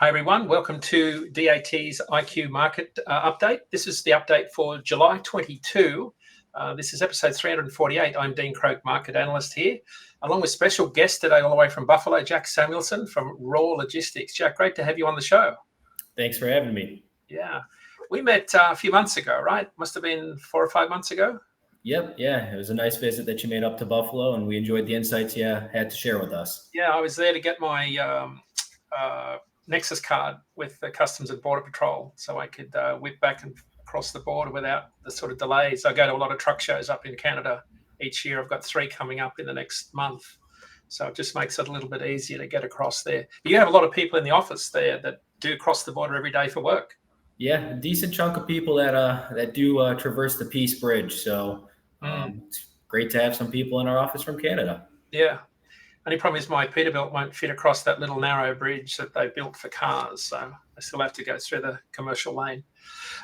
Hi everyone, welcome to DAT's IQ Market Update. This is the update for July 22. This is episode 348. I'm Dean Croak, Market Analyst here, along with special guest today all the way from Buffalo, Jack Samuelson from Raw Logistics. Jack, great to have you on the show. Thanks for having me. Yeah, we met a few months ago, right? Must have been 4 or 5 months ago. Yep, yeah, it was a nice visit that you made up to Buffalo, and we enjoyed the insights you had to share with us. Yeah, I was there to get my Nexus card with the Customs and Border Patrol, so I could whip back and across the border without the sort of delays. I go to a lot of truck shows up in Canada each year. I've got 3 coming up in the next month, so it just makes it a little bit easier to get across there. But you have a lot of people in the office there that do cross the border every day for work. Yeah, a decent chunk of people that do traverse the Peace Bridge. So it's great to have some people in our office from Canada. Yeah. Only problem is my Peterbilt won't fit across that little narrow bridge that they built for cars, so I still have to go through the commercial lane.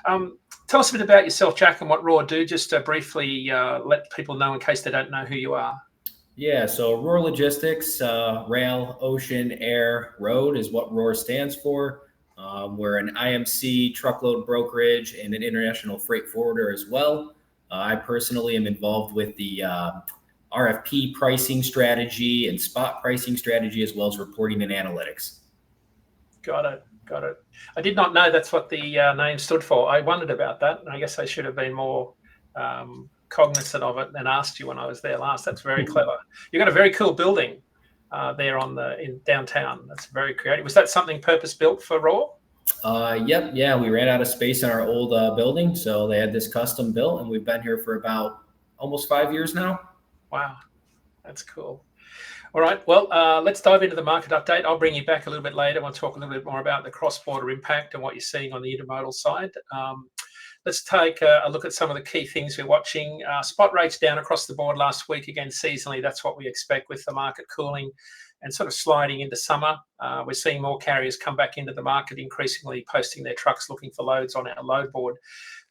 Tell us a bit about yourself, Jack, and what Raw do, just to briefly let people know in case they don't know who you are. Yeah, so Raw Logistics, rail, ocean, air, road is what ROAR stands for. We're an IMC truckload brokerage and an international freight forwarder as well. I personally am involved with the RFP pricing strategy and spot pricing strategy, as well as reporting and analytics. Got it. I did not know that's what the name stood for. I wondered about that, and I guess I should have been more cognizant of it and asked you when I was there last. That's very clever. You've got a very cool building there in downtown. That's very creative. Was that something purpose-built for Raw? Yep. Yeah, we ran out of space in our old building, so they had this custom built, and we've been here for about almost 5 years now. Wow, that's cool. All right, well, let's dive into the market update. I'll bring you back a little bit later. I want to talk a little bit more about the cross-border impact and what you're seeing on the intermodal side. Let's take a look at some of the key things we're watching. Spot rates down across the board last week. Again, seasonally, that's what we expect with the market cooling and sort of sliding into summer. We're seeing more carriers come back into the market, increasingly posting their trucks looking for loads on our load board.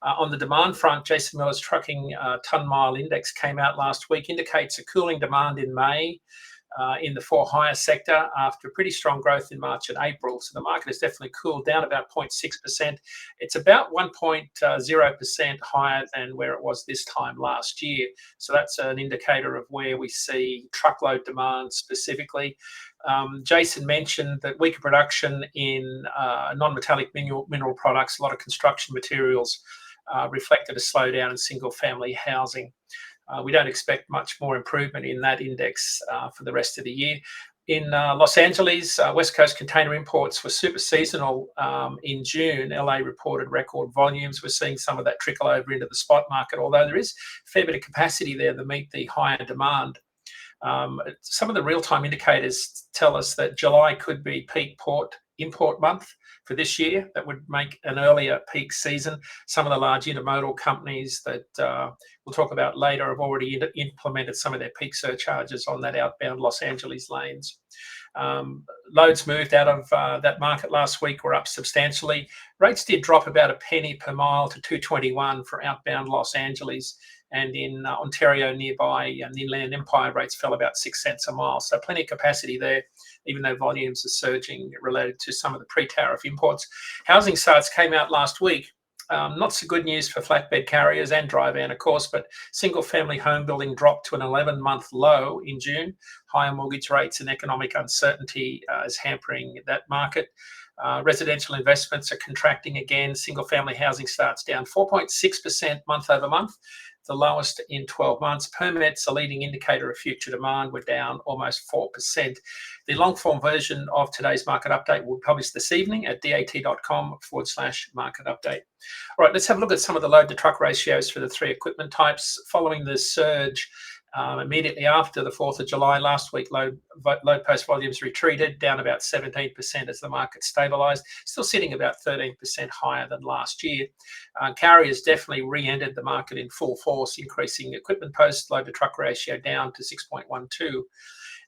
On the demand front, Jason Miller's trucking ton-mile index came out last week, indicates a cooling demand in May in the for-hire sector after pretty strong growth in March and April. So the market has definitely cooled down about 0.6%. It's about 1.0% higher than where it was this time last year. So that's an indicator of where we see truckload demand specifically. Jason mentioned that weaker production in non-metallic mineral products, a lot of construction materials, reflected a slowdown in single-family housing. We don't expect much more improvement in that index for the rest of the year. In Los Angeles, West Coast container imports were super seasonal in June. LA reported record volumes. We're seeing some of that trickle over into the spot market, although there is a fair bit of capacity there to meet the higher demand. Some of the real-time indicators tell us that July could be peak import month for this year. That would make an earlier peak season. Some of the large intermodal companies that we'll talk about later have already implemented some of their peak surcharges on that outbound Los Angeles lanes. Loads moved out of that market last week were up substantially. Rates did drop about a penny per mile to $2.21 for outbound Los Angeles. And in Ontario nearby, the Inland Empire rates fell about 6 cents a mile. So plenty of capacity there, even though volumes are surging related to some of the pre-tariff imports. Housing starts came out last week. Not so good news for flatbed carriers and dry van, of course, but single-family home building dropped to an 11-month low in June. Higher mortgage rates and economic uncertainty is hampering that market. Residential investments are contracting again. Single-family housing starts down 4.6% month over month, the lowest in 12 months. Permits, a leading indicator of future demand, were down almost 4%. The long-form version of today's market update will be published this evening at dat.com/market update. All right, let's have a look at some of the load-to-truck ratios for the 3 equipment types. Following the surge immediately after the 4th of July last week, load post volumes retreated down about 17% as the market stabilized, still sitting about 13% higher than last year. Carriers definitely re-entered the market in full force, increasing equipment post load-to-truck ratio down to 6.12.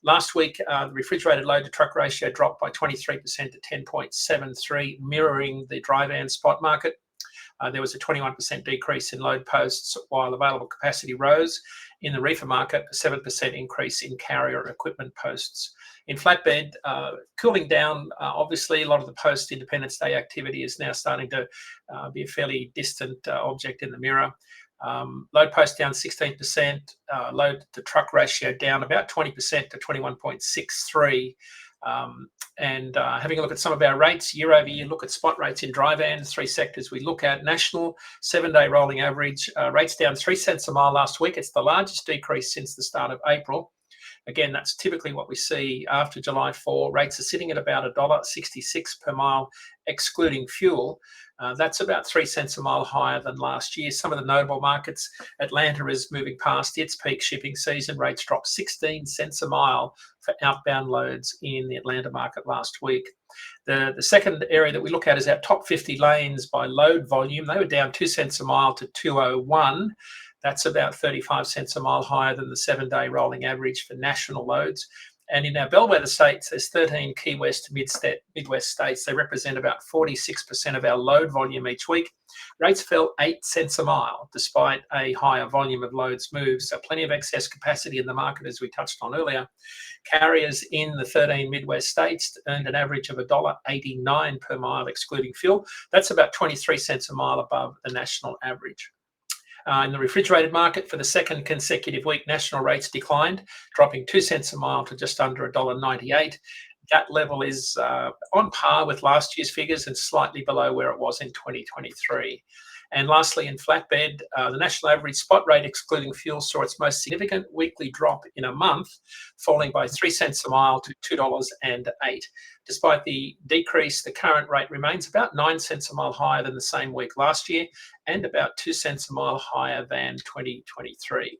Last week, the refrigerated load-to-truck ratio dropped by 23% to 10.73, mirroring the dry van spot market. There was a 21% decrease in load posts while available capacity rose. In the reefer market, a 7% increase in carrier equipment posts. In flatbed, cooling down, obviously a lot of the post-Independence Day activity is now starting to be a fairly distant object in the mirror. Load post down 16%, load to truck ratio down about 20% to 21.63. And having a look at some of our rates year over year, look at spot rates in dry vans, 3 sectors we look at. National 7-day rolling average, rates down 3 cents a mile last week. It's the largest decrease since the start of April. Again, that's typically what we see after July 4. Rates are sitting at about $1.66 per mile, excluding fuel. That's about 3 cents a mile higher than last year. Some of the notable markets, Atlanta is moving past its peak shipping season. Rates dropped 16 cents a mile for outbound loads in the Atlanta market last week. The second area that we look at is our top 50 lanes by load volume. They were down 2 cents a mile to 201. That's about 35 cents a mile higher than the 7-day rolling average for national loads. And in our bellwether states, there's 13 Key West to Midwest states. They represent about 46% of our load volume each week. Rates fell 8 cents a mile, despite a higher volume of loads moved. So plenty of excess capacity in the market, as we touched on earlier. Carriers in the 13 Midwest states earned an average of $1.89 per mile, excluding fuel. That's about 23 cents a mile above the national average. In the refrigerated market, for the second consecutive week, national rates declined, dropping 2 cents a mile to just under $1.98. That level is on par with last year's figures and slightly below where it was in 2023. And lastly, in flatbed, the national average spot rate, excluding fuel, saw its most significant weekly drop in a month, falling by 3 cents a mile to $2.08. Despite the decrease, the current rate remains about 9 cents a mile higher than the same week last year and about 2 cents a mile higher than 2023.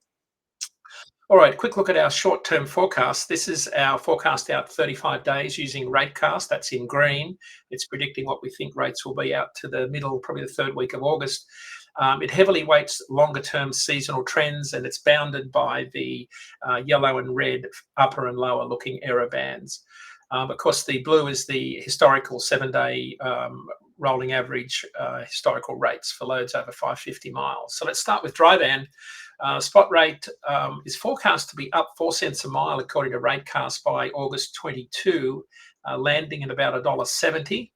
All right, quick look at our short-term forecast. This is our forecast out 35 days using RateCast. That's in green. It's predicting what we think rates will be out to the middle, probably the 3rd week of August. It heavily weights longer-term seasonal trends, and it's bounded by the yellow and red upper and lower looking error bands. Of course, the blue is the historical 7-day rolling average historical rates for loads over 550 miles. So let's start with dry van. Spot rate is forecast to be up 4 cents a mile, according to RateCast, by August 22, landing at about $1.70.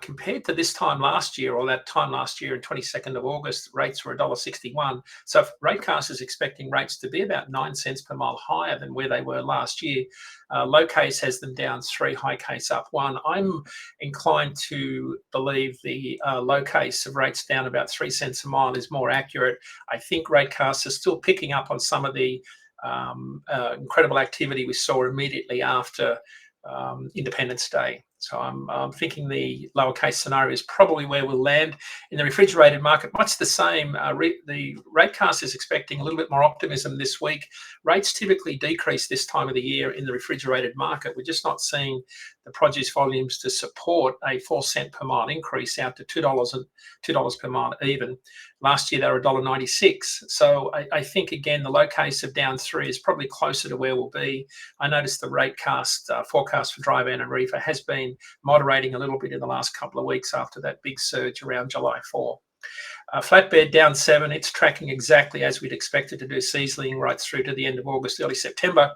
Compared to this time last year, or that time last year in 22nd of August, rates were $1.61. So RateCast is expecting rates to be about 9 cents per mile higher than where they were last year. Low case has them down 3, high case up 1. I'm inclined to believe the low case of rates down about 3 cents a mile is more accurate. I think RateCast is still picking up on some of the incredible activity we saw immediately after Independence Day. So I'm thinking the lower case scenario is probably where we'll land. In the refrigerated market, much the same. The RateCast is expecting a little bit more optimism this week. Rates typically decrease this time of the year in the refrigerated market. We're just not seeing the produce volumes to support a 4 cent per mile increase out to $2 per mile even. Last year, they were $1.96. So I think, again, the low case of down 3 is probably closer to where we'll be. I noticed the RateCast forecast for dry van and reefer has been moderating a little bit in the last couple of weeks after that big surge around July 4. Flatbed down 7. It's tracking exactly as we'd expect it to do, seasoning right through to the end of August, early September.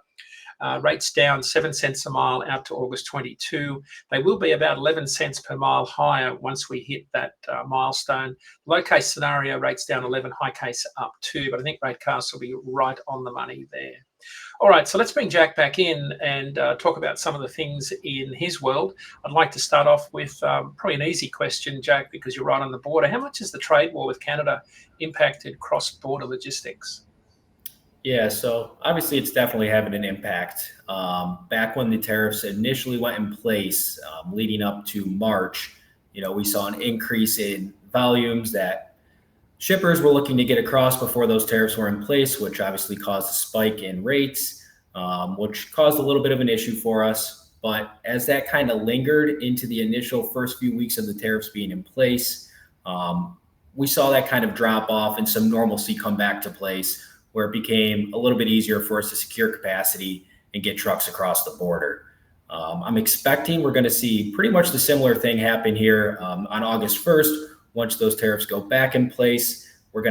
Rates down 7 cents a mile out to August 22. They will be about 11 cents per mile higher once we hit that milestone. Low case scenario, rates down 11, high case up 2, but I think RateCast will be right on the money there. All right, so let's bring Jack back in and talk about some of the things in his world. I'd like to start off with probably an easy question, Jack, because you're right on the border. How much has the trade war with Canada impacted cross-border logistics? Yeah, so obviously it's definitely having an impact. Back when the tariffs initially went in place, leading up to March, we saw an increase in volumes that shippers were looking to get across before those tariffs were in place, which obviously caused a spike in rates, which caused a little bit of an issue for us. But as that kind of lingered into the initial first few weeks of the tariffs being in place, we saw that kind of drop off and some normalcy come back to place, where it became a little bit easier for us to secure capacity and get trucks across the border. I'm expecting we're going to see pretty much the similar thing happen here on August 1st, once those tariffs go back in place, we've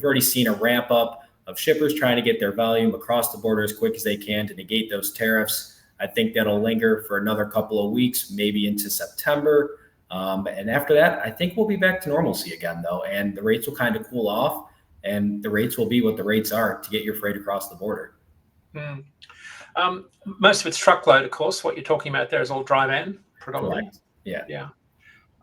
already seen a ramp up of shippers trying to get their volume across the border as quick as they can to negate those tariffs. I think that'll linger for another couple of weeks, maybe into September. And after that, I think we'll be back to normalcy again, though, and the rates will kind of cool off, and the rates will be what the rates are to get your freight across the border. Most of it's truckload, of course. What you're talking about there is all dry van, predominantly. Correct. Yeah.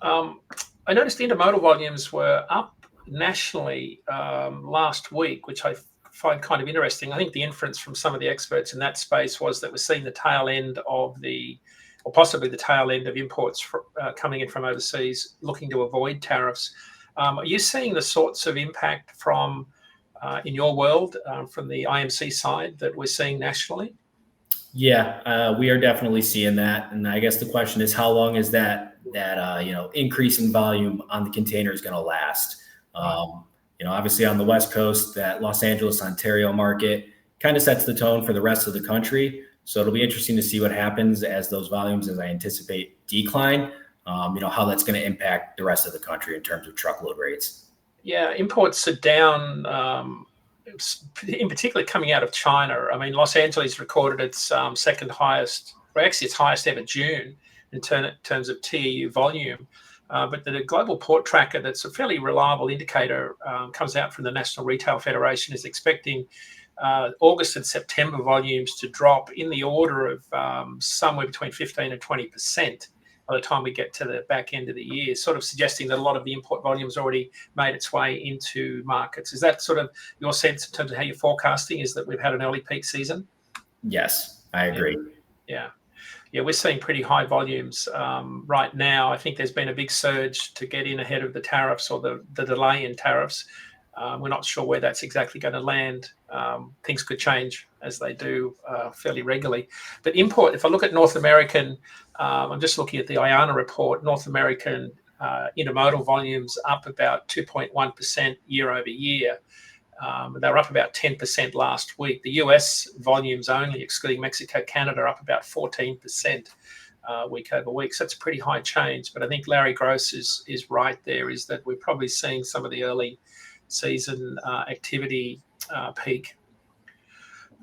I noticed the intermodal volumes were up nationally last week, which I find kind of interesting. I think the inference from some of the experts in that space was that we're seeing the tail end of or possibly the tail end of imports coming in from overseas looking to avoid tariffs. Are you seeing the sorts of impact from, in your world, from the IMC side that we're seeing nationally? Yeah, we are definitely seeing that. And I guess the question is, how long is that increase in volume on the container is going to last? Obviously on the West Coast, that Los Angeles, Ontario market kind of sets the tone for the rest of the country. So it'll be interesting to see what happens as those volumes, as I anticipate, decline, how that's going to impact the rest of the country in terms of truckload rates. Yeah, imports are down, in particular coming out of China. I mean, Los Angeles recorded its second highest, or actually its highest ever June in terms of TEU volume. But the global port tracker, that's a fairly reliable indicator, comes out from the National Retail Federation, is expecting August and September volumes to drop in the order of somewhere between 15 and 20% by the time we get to the back end of the year, sort of suggesting that a lot of the import volumes already made its way into markets. Is that sort of your sense in terms of how you're forecasting, is that we've had an early peak season? Yes, I agree. Yeah, we're seeing pretty high volumes right now. I think there's been a big surge to get in ahead of the tariffs or the delay in tariffs. We're not sure where that's exactly going to land. Things could change as they do fairly regularly. But import, if I look at North American, I'm just looking at the IANA report, North American intermodal volumes up about 2.1% year over year. They were up about 10% last week. The US volumes only, excluding Mexico, Canada, are up about 14% week over week. So it's a pretty high change. But I think Larry Gross is right there, is that we're probably seeing some of the early season activity peak.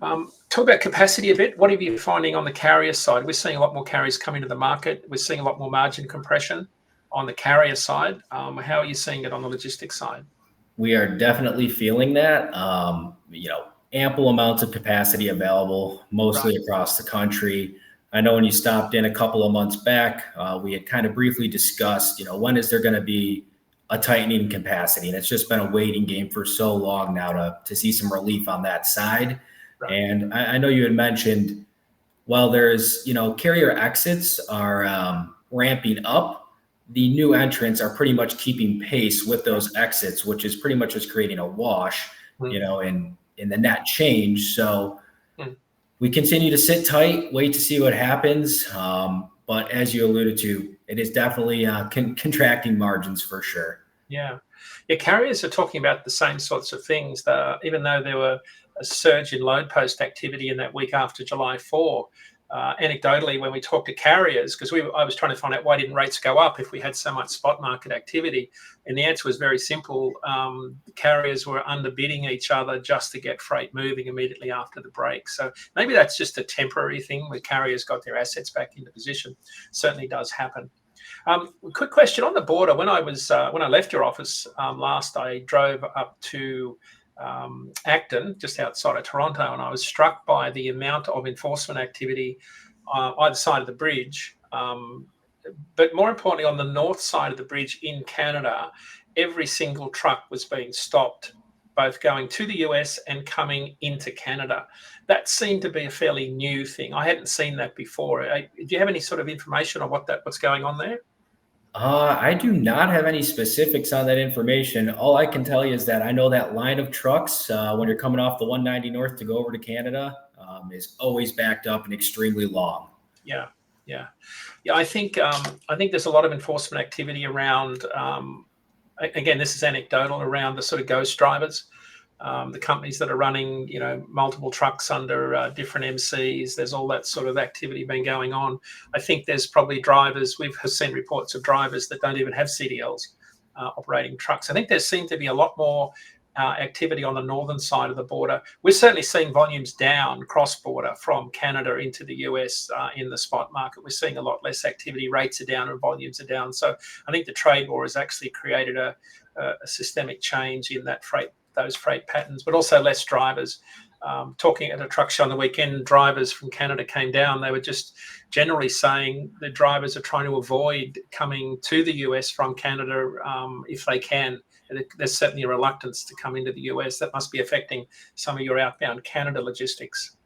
Talk about capacity a bit. What are you finding on the carrier side? We're seeing a lot more carriers come into the market. We're seeing a lot more margin compression on the carrier side. How are you seeing it on the logistics side? We are definitely feeling that. Ample amounts of capacity available, mostly across the country. I know when you stopped in a couple of months back, we had kind of briefly discussed, when is there going to be a tightening capacity? And it's just been a waiting game for so long now to see some relief on that side. Right. And I know you had mentioned, while there's, carrier exits are ramping up, the new entrants are pretty much keeping pace with those exits, which is pretty much just creating a wash, in the net change. So we continue to sit tight, wait to see what happens. But as you alluded to, it is definitely contracting margins for sure. Yeah, carriers are talking about the same sorts of things. Even though there were a surge in load post activity in that week after July 4, anecdotally, when we talked to carriers, because I was trying to find out why didn't rates go up if we had so much spot market activity, and the answer was very simple. Carriers were underbidding each other just to get freight moving immediately after the break. So maybe that's just a temporary thing where carriers got their assets back into position. Certainly does happen. Quick question on the border. When I left your office last, I drove up to Acton, just outside of Toronto, and I was struck by the amount of enforcement activity either side of the bridge. But more importantly, on the north side of the bridge in Canada, every single truck was being stopped, both going to the US and coming into Canada. That seemed to be a fairly new thing. I hadn't seen that before. Do you have any sort of information on what's going on there? I do not have any specifics on that information. All I can tell you is that I know that line of trucks, when you're coming off the 190 North to go over to Canada, is always backed up and extremely long. Yeah. I think there's a lot of enforcement activity around. Again, this is anecdotal, around the sort of ghost drivers, the companies that are running, multiple trucks under different MCs. There's all that sort of activity been going on. I think there's probably drivers. We've seen reports of drivers that don't even have CDLs, operating trucks. I think there seemed to be a lot more activity on the northern side of the border. We're certainly seeing volumes down cross-border from Canada into the US in the spot market. We're seeing a lot less activity. Rates are down and volumes are down. So I think the trade war has actually created a systemic change in those freight patterns, but also less drivers. Talking at a truck show on the weekend, drivers from Canada came down. They were just generally saying the drivers are trying to avoid coming to the US from Canada if they can. There's certainly a reluctance to come into the US. That must be affecting some of your outbound Canada logistics.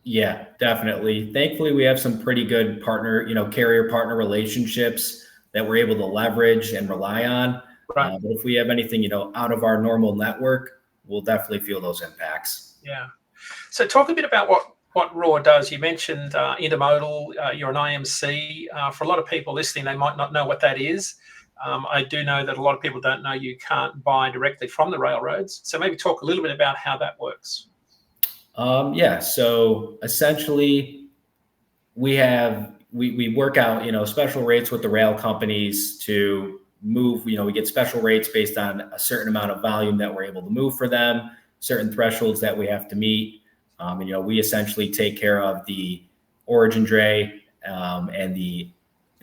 Yeah, definitely. Thankfully, we have some pretty good carrier partner relationships that we're able to leverage and rely on. Right. But if we have anything, out of our normal network, we'll definitely feel those impacts. Yeah. So talk a bit about what Roar does. You mentioned intermodal. You're an IMC. For a lot of people listening, they might not know what that is. I do know that a lot of people don't know you can't buy directly from the railroads. So maybe talk a little bit about how that works. Yeah. So essentially, we work out, special rates with the rail companies to move. We get special rates based on a certain amount of volume that we're able to move for them, certain thresholds that we have to meet. And, we essentially take care of the origin dray and the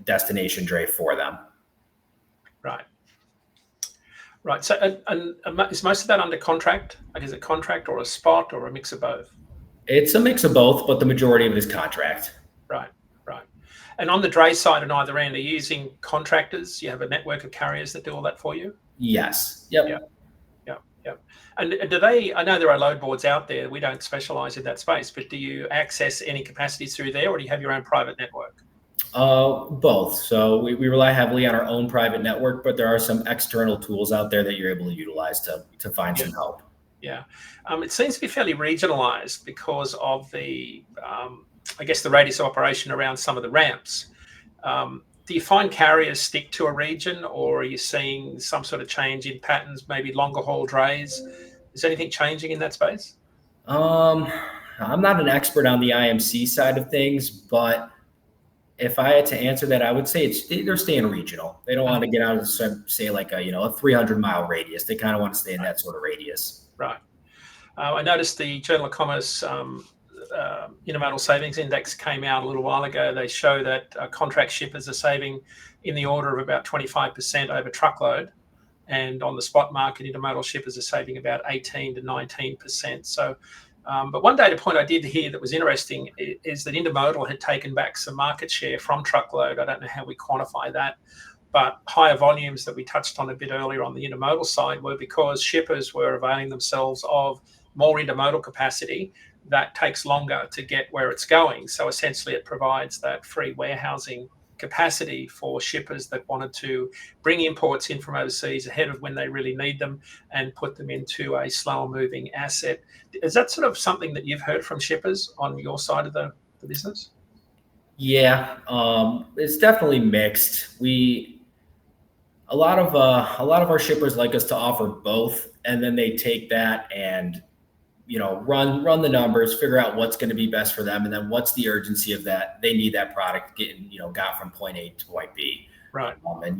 destination dray for them. Right. So, and is most of that under contract? Like, is it contract or a spot or a mix of both? It's a mix of both, but the majority of it is contract. Right. And on the dray side and either end, are you using contractors? You have a network of carriers that do all that for you? Yes. Yep. Yep. And do they? I know there are load boards out there. We don't specialize in that space, but do you access any capacity through there, or do you have your own private network? Both. So we rely heavily on our own private network, but there are some external tools out there that you're able to utilize to find some help. Yeah. It seems to be fairly regionalized because of the, I guess, the radius of operation around some of the ramps. Do you find carriers stick to a region, or are you seeing some sort of change in patterns, maybe longer haul drays? Is anything changing in that space? I'm not an expert on the IMC side of things, but if I had to answer that, I would say they're staying regional. They don't want to get out of, say, like a 300-mile radius. They kind of want to stay in that sort of radius. Right. I noticed the Journal of Commerce Intermodal Savings Index came out a little while ago. They show that contract shippers are saving in the order of about 25% over truckload. And on the spot market, intermodal shippers are saving about 18 to 19%. So, but one data point I did hear that was interesting is that intermodal had taken back some market share from truckload. I don't know how we quantify that, but higher volumes that we touched on a bit earlier on the intermodal side were because shippers were availing themselves of more intermodal capacity that takes longer to get where it's going. So essentially it provides that free warehousing capacity for shippers that wanted to bring imports in from overseas ahead of when they really need them and put them into a slower moving asset. Is that sort of something that you've heard from shippers on your side of the business? Yeah, it's definitely mixed. A lot of our shippers like us to offer both, and then they take that and run the numbers, figure out what's going to be best for them, and then what's the urgency of that. They need that product getting got from point A to point B. Right. And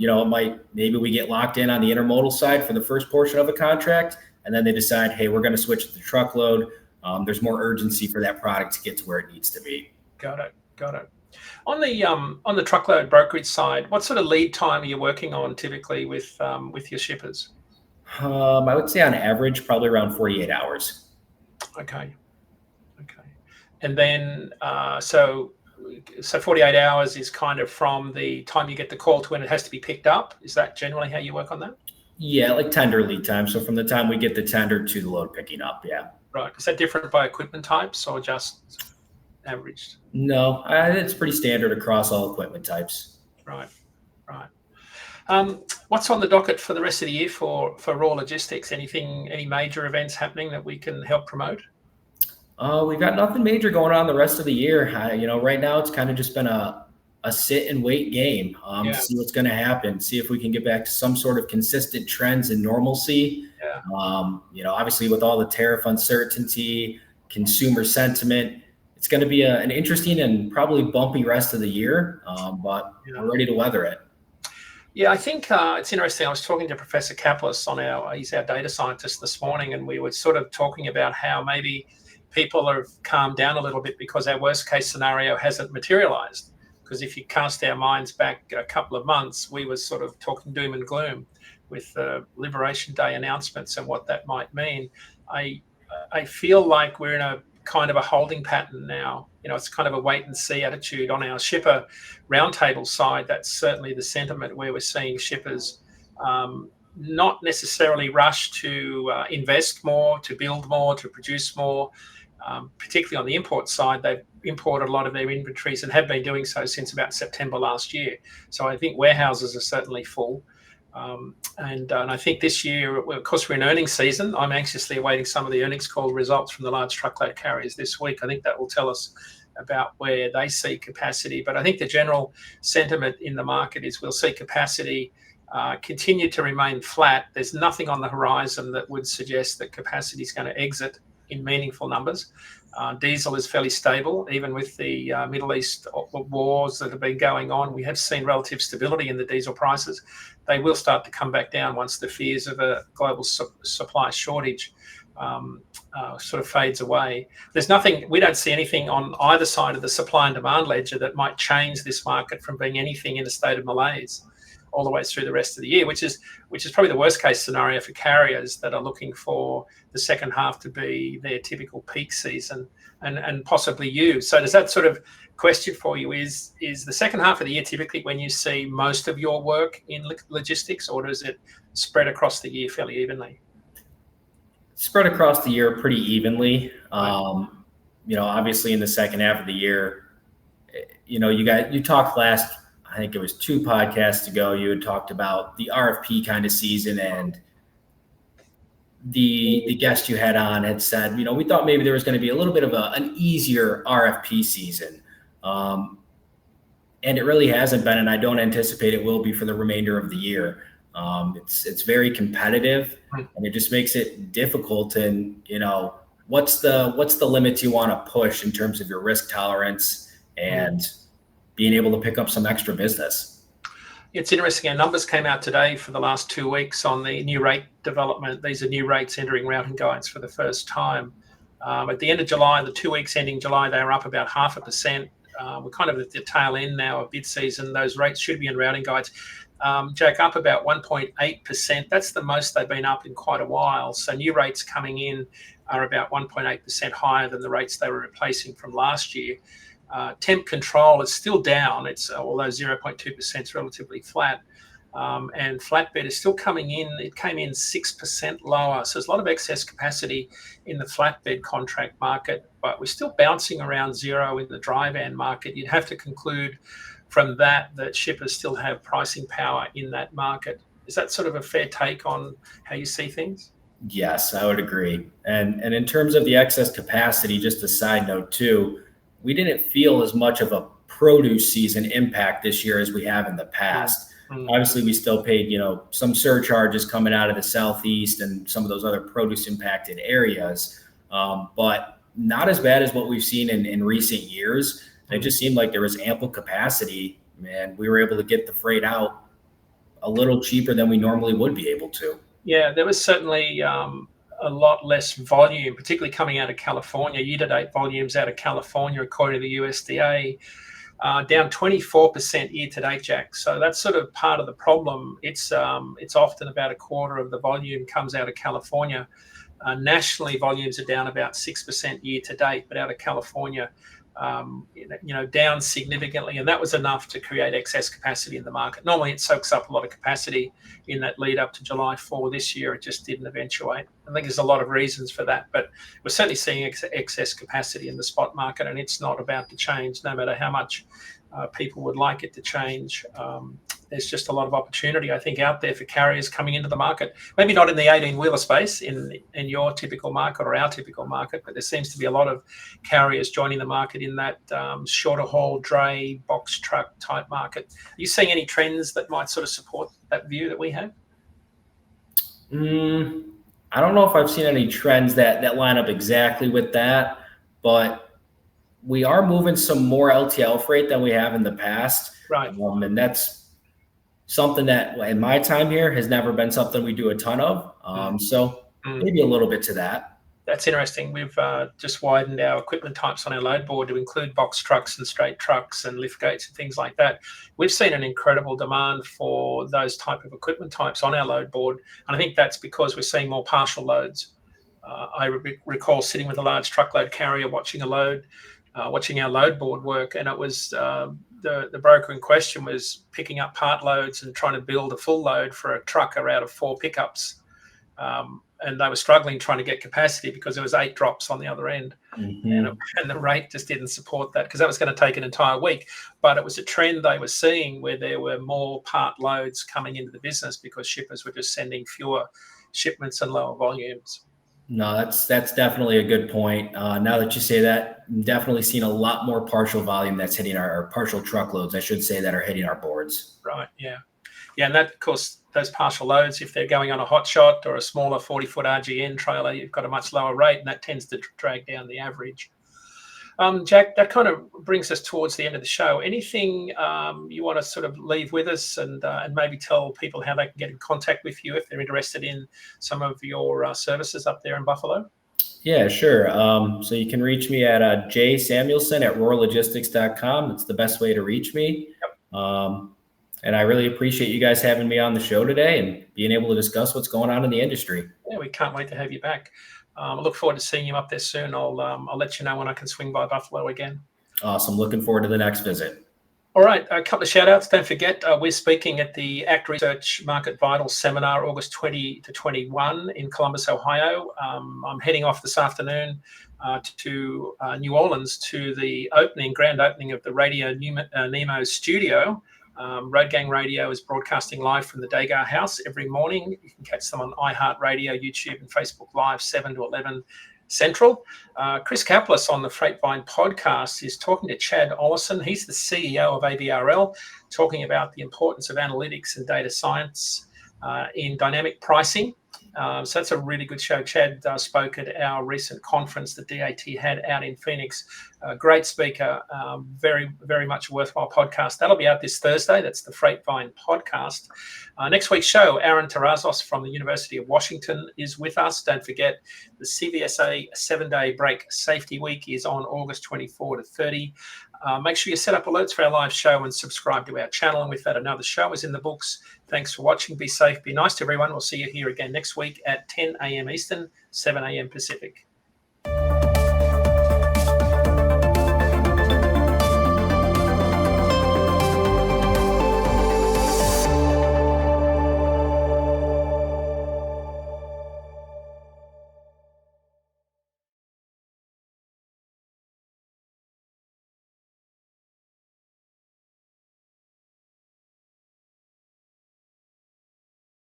maybe we get locked in on the intermodal side for the first portion of a contract, and then they decide, hey, we're going to switch to the truckload. There's more urgency for that product to get to where it needs to be. Got it. On the truckload brokerage side, what sort of lead time are you working on typically with your shippers? I would say on average, probably around 48 hours. Okay. And then, so 48 hours is kind of from the time you get the call to when it has to be picked up. Is that generally how you work on that? Yeah, like tender lead time. So from the time we get the tender to the load picking up, yeah. Right. Is that different by equipment types or just averaged? No, it's pretty standard across all equipment types. Right. What's on the docket for the rest of the year for Raw Logistics? Any major events happening that we can help promote? We've got nothing major going on the rest of the year. Right now it's kind of just been a sit and wait game to see what's going to happen, see if we can get back to some sort of consistent trends and normalcy. Yeah. Obviously with all the tariff uncertainty, consumer sentiment, it's going to be an interesting and probably bumpy rest of the year, but we're ready to weather it. Yeah, I think it's interesting. I was talking to Professor Kaplis he's our data scientist this morning, and we were sort of talking about how maybe people have calmed down a little bit because our worst case scenario hasn't materialized. Because if you cast our minds back a couple of months, we were sort of talking doom and gloom with the Liberation Day announcements and what that might mean. I I feel like we're in a kind of a holding pattern now. It's kind of a wait and see attitude on our shipper roundtable side. That's certainly the sentiment where we're seeing shippers not necessarily rush to invest more, to build more, to produce more. Particularly on the import side, they've imported a lot of their inventories and have been doing so since about September last year. So I think warehouses are certainly full. And I think this year, of course, we're in earnings season. I'm anxiously awaiting some of the earnings call results from the large truckload carriers this week. I think that will tell us about where they see capacity. But I think the general sentiment in the market is we'll see capacity continue to remain flat. There's nothing on the horizon that would suggest that capacity is going to exit in meaningful numbers. Diesel is fairly stable, even with the Middle East wars that have been going on. We have seen relative stability in the diesel prices. They will start to come back down once the fears of a global supply shortage sort of fades away. There's nothing, we don't see anything on either side of the supply and demand ledger that might change this market from being anything in a state of malaise all the way through the rest of the year, which is probably the worst case scenario for carriers that are looking for the second half to be their typical peak season, and possibly you. So does that sort of question for you is the second half of the year typically when you see most of your work in logistics, or does it spread across the year fairly evenly? Spread across the year pretty evenly. Obviously in the second half of the year, you talked last, I think it was 2 podcasts ago, you had talked about the RFP kind of season, and the guest you had on had said, we thought maybe there was going to be a little bit of an easier RFP season. And it really hasn't been, and I don't anticipate it will be for the remainder of the year. It's very competitive, and it just makes it difficult. And, what's the limits you want to push in terms of your risk tolerance and being able to pick up some extra business? It's interesting. Our numbers came out today for the last 2 weeks on the new rate development. These are new rates entering routing guides for the first time. At the end of July, the 2 weeks ending July, they were up about 0.5%. We're kind of at the tail end now of bid season. Those rates should be in routing guides. Jack, up about 1.8%. That's the most they've been up in quite a while. So new rates coming in are about 1.8% higher than the rates they were replacing from last year. Temp control is still down. Although 0.2% is relatively flat. And flatbed is still coming in. It came in 6% lower. So there's a lot of excess capacity in the flatbed contract market, but we're still bouncing around zero in the dry van market. You'd have to conclude from that shippers still have pricing power in that market. Is that sort of a fair take on how you see things? Yes, I would agree. And in terms of the excess capacity, just a side note too, we didn't feel as much of a produce season impact this year as we have in the past. Obviously, we still paid, some surcharges coming out of the Southeast and some of those other produce impacted areas, but not as bad as what we've seen in recent years. And it just seemed like there was ample capacity, and we were able to get the freight out a little cheaper than we normally would be able to. Yeah, there was certainly a lot less volume, particularly coming out of California. Year-to-date volumes out of California, according to the USDA, down 24% year-to-date, Jack. So that's sort of part of the problem. It's often about a quarter of the volume comes out of California. Nationally, volumes are down about 6% year-to-date, but out of California, down significantly, and that was enough to create excess capacity in the market. Normally, it soaks up a lot of capacity in that lead up to July 4 this year. It just didn't eventuate. I think there's a lot of reasons for that, but we're certainly seeing excess capacity in the spot market, and it's not about to change, no matter how much people would like it to change. There's just a lot of opportunity, I think, out there for carriers coming into the market. Maybe not in the 18-wheeler space in your typical market or our typical market, but there seems to be a lot of carriers joining the market in that shorter haul, dray, box truck type market. Are you seeing any trends that might sort of support that view that we have? I don't know if I've seen any trends that line up exactly with that, but we are moving some more LTL freight than we have in the past. Right. And that's something that in my time here has never been something we do a ton of. So maybe a little bit to that. That's interesting. We've just widened our equipment types on our load board to include box trucks and straight trucks and lift gates and things like that. We've seen an incredible demand for those type of equipment types on our load board. And I think that's because we're seeing more partial loads. I recall sitting with a large truckload carrier watching our load board work, and it was the broker in question was picking up part loads and trying to build a full load for a trucker out of 4 pickups. And they were struggling trying to get capacity because there was 8 drops on the other end. And the rate just didn't support that because that was going to take an entire week. But it was a trend they were seeing where there were more part loads coming into the business because shippers were just sending fewer shipments and lower volumes. No, that's definitely a good point. Now that you say that, I'm definitely seeing a lot more partial volume that's hitting our partial truckloads, I should say, that are hitting our boards. Right, yeah. Yeah, and that, of course, those partial loads, if they're going on a hot shot or a smaller 40-foot RGN trailer, you've got a much lower rate, and that tends to drag down the average. Jack, that kind of brings us towards the end of the show. Anything you want to sort of leave with us and maybe tell people how they can get in contact with you if they're interested in some of your services up there in Buffalo? Yeah, sure. So you can reach me at jsamuelson@roarlogistics.com. That's the best way to reach me. Yep. And I really appreciate you guys having me on the show today and being able to discuss what's going on in the industry. Yeah, we can't wait to have you back. I look forward to seeing you up there soon. I'll let you know when I can swing by Buffalo again. Awesome. Looking forward to the next visit. All right. A couple of shout outs. Don't forget, we're speaking at the ACT Research Market Vitals Seminar, August 20 to 21 in Columbus, Ohio. I'm heading off this afternoon to New Orleans to the grand opening of the Radio Nemo studio. Road Gang Radio is broadcasting live from the Degar House every morning. You can catch them on iHeartRadio, YouTube, and Facebook Live, 7 to 11 Central. Chris Kaplis on the Freightvine podcast is talking to Chad Ollison. He's the CEO of ABRL, talking about the importance of analytics and data science in dynamic pricing. So that's a really good show. Chad spoke at our recent conference that DAT had out in Phoenix. Great speaker, very, very much a worthwhile podcast. That'll be out this Thursday. That's the Freightvine podcast. Next week's show, Aaron Terrazos from the University of Washington is with us. Don't forget, the CVSA 7-day break safety week is on August 24 to 30. Make sure you set up alerts for our live show and subscribe to our channel. And with that, another show is in the books. Thanks for watching. Be safe. Be nice to everyone. We'll see you here again next week at 10 a.m. Eastern, 7 a.m. Pacific.